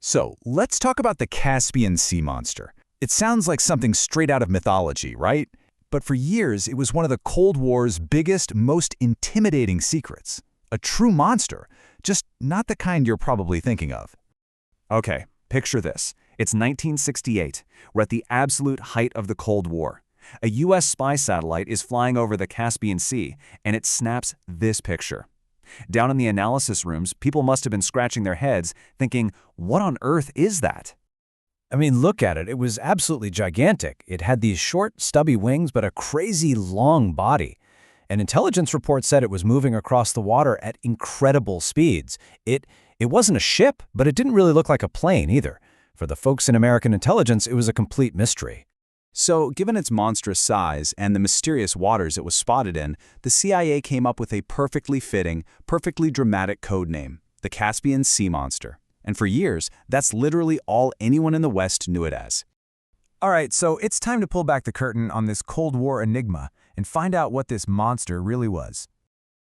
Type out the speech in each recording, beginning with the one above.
So, let's talk about the Caspian Sea Monster. It sounds like something straight out of mythology, right? But for years, it was one of the Cold War's biggest, most intimidating secrets. A true monster, just not the kind you're probably thinking of. Okay, picture this. It's 1968. We're at the absolute height of the Cold War. A U.S. spy satellite is flying over the Caspian Sea, and it snaps this picture. Down in the analysis rooms, people must have been scratching their heads, thinking, what on earth is that? I mean, look at it. It was absolutely gigantic. It had these short, stubby wings, but a crazy long body. An intelligence report said it was moving across the water at incredible speeds. It wasn't a ship, but it didn't really look like a plane either. For the folks in American intelligence, it was a complete mystery. So, given its monstrous size and the mysterious waters it was spotted in, the CIA came up with a perfectly fitting, perfectly dramatic code name, the Caspian Sea Monster. And for years, that's literally all anyone in the West knew it as. All right, so it's time to pull back the curtain on this Cold War enigma and find out what this monster really was.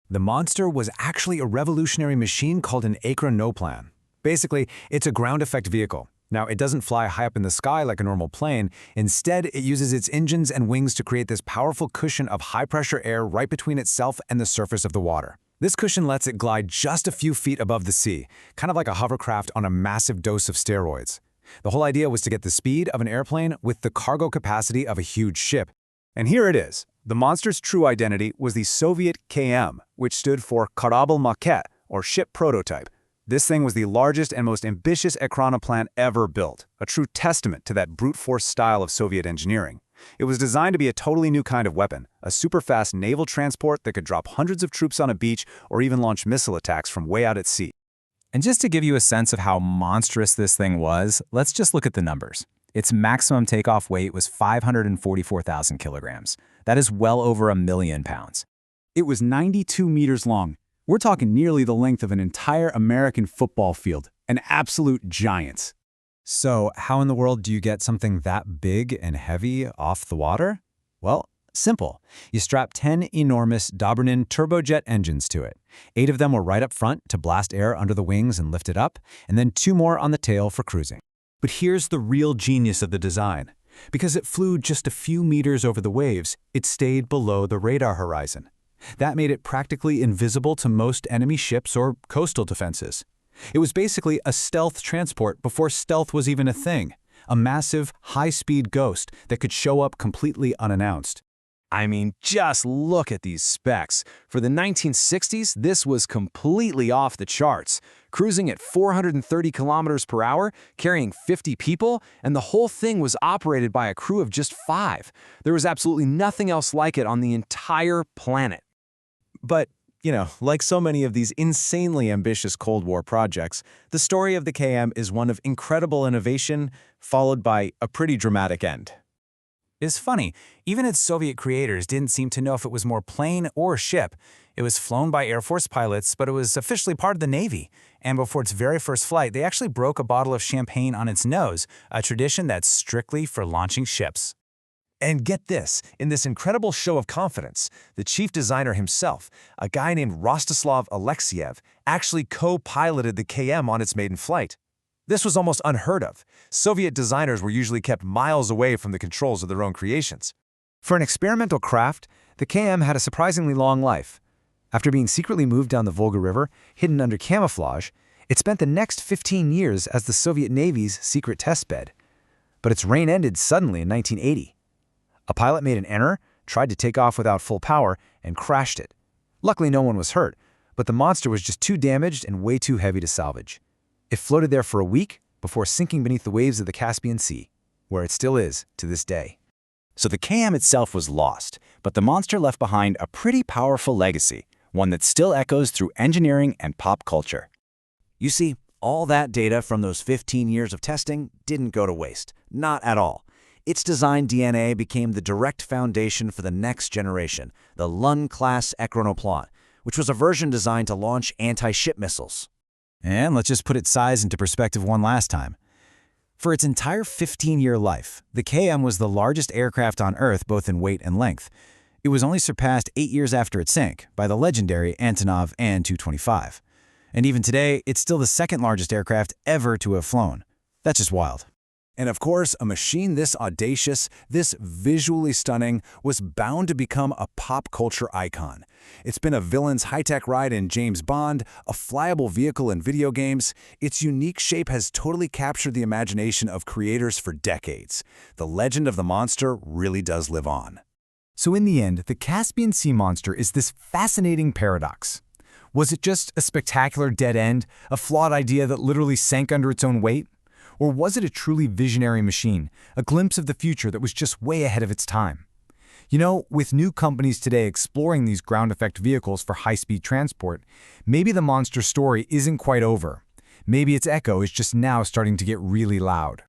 The monster was actually a revolutionary machine called an acronoplan. Basically, it's a ground effect vehicle. Now, it doesn't fly high up in the sky like a normal plane. Instead, it uses its engines and wings to create this powerful cushion of high-pressure air right between itself and the surface of the water. This cushion lets it glide just a few feet above the sea, kind of like a hovercraft on a massive dose of steroids. The whole idea was to get the speed of an airplane with the cargo capacity of a huge ship. And here it is. The monster's true identity was the Soviet KM, which stood for Kорабль Maquette, or ship prototype. This thing was the largest and most ambitious acronoplan ever built, a true testament to that brute force style of Soviet engineering. It was designed to be a totally new kind of weapon, a super-fast naval transport that could drop hundreds of troops on a beach or even launch missile attacks from way out at sea. And just to give you a sense of how monstrous this thing was, let's just look at the numbers. Its maximum takeoff weight was 544,000 kilograms. That is well over 1 million pounds. It was 92 meters long. We're talking nearly the length of an entire American football field, an absolute giant. So, how in the world do you get something that big and heavy off the water? Well, simple. You strap 10 enormous Dobrinin turbojet engines to it. 8 of them were right up front to blast air under the wings and lift it up, and then 2 more on the tail for cruising. But here's the real genius of the design. Because it flew just a few meters over the waves, it stayed below the radar horizon. That made it practically invisible to most enemy ships or coastal defenses. It was basically a stealth transport before stealth was even a thing, a massive, high-speed ghost that could show up completely unannounced. I mean, just look at these specs. For the 1960s, this was completely off the charts. Cruising at 430 kilometers per hour, carrying 50 people, and the whole thing was operated by a crew of just 5. There was absolutely nothing else like it on the entire planet. But, like so many of these insanely ambitious Cold War projects, the story of the KM is one of incredible innovation, followed by a pretty dramatic end. It's funny, even its Soviet creators didn't seem to know if it was more plane or ship. It was flown by Air Force pilots, but it was officially part of the Navy. And before its very first flight, they actually broke a bottle of champagne on its nose, a tradition that's strictly for launching ships. And get this, in this incredible show of confidence, the chief designer himself, a guy named Rostislav Alexiev, actually co-piloted the KM on its maiden flight. This was almost unheard of. Soviet designers were usually kept miles away from the controls of their own creations. For an experimental craft, the KM had a surprisingly long life. After being secretly moved down the Volga River, hidden under camouflage, it spent the next 15 years as the Soviet Navy's secret testbed. But its reign ended suddenly in 1980. A pilot made an error, tried to take off without full power, and crashed it. Luckily, no one was hurt, but the monster was just too damaged and way too heavy to salvage. It floated there for a week before sinking beneath the waves of the Caspian Sea, where it still is to this day. So the KM itself was lost, but the monster left behind a pretty powerful legacy, one that still echoes through engineering and pop culture. You see, all that data from those 15 years of testing didn't go to waste. Not at all. Its design DNA became the direct foundation for the next generation, the Lund-class acronoplan, which was a version designed to launch anti-ship missiles. And let's just put its size into perspective one last time. For its entire 15-year life, the KM was the largest aircraft on Earth both in weight and length. It was only surpassed 8 years after it sank by the legendary Antonov An-225. And even today, it's still the second largest aircraft ever to have flown, That's just wild. And of course, a machine this audacious, this visually stunning, was bound to become a pop culture icon. It's been a villain's high-tech ride in James Bond, a flyable vehicle in video games. Its unique shape has totally captured the imagination of creators for decades. The legend of the monster really does live on. So in the end, the Caspian Sea Monster is this fascinating paradox. Was it just a spectacular dead end, a flawed idea that literally sank under its own weight? Or was it a truly visionary machine, a glimpse of the future that was just way ahead of its time? You know, with new companies today exploring these ground effect vehicles for high-speed transport, maybe the monster story isn't quite over. Maybe its echo is just now starting to get really loud.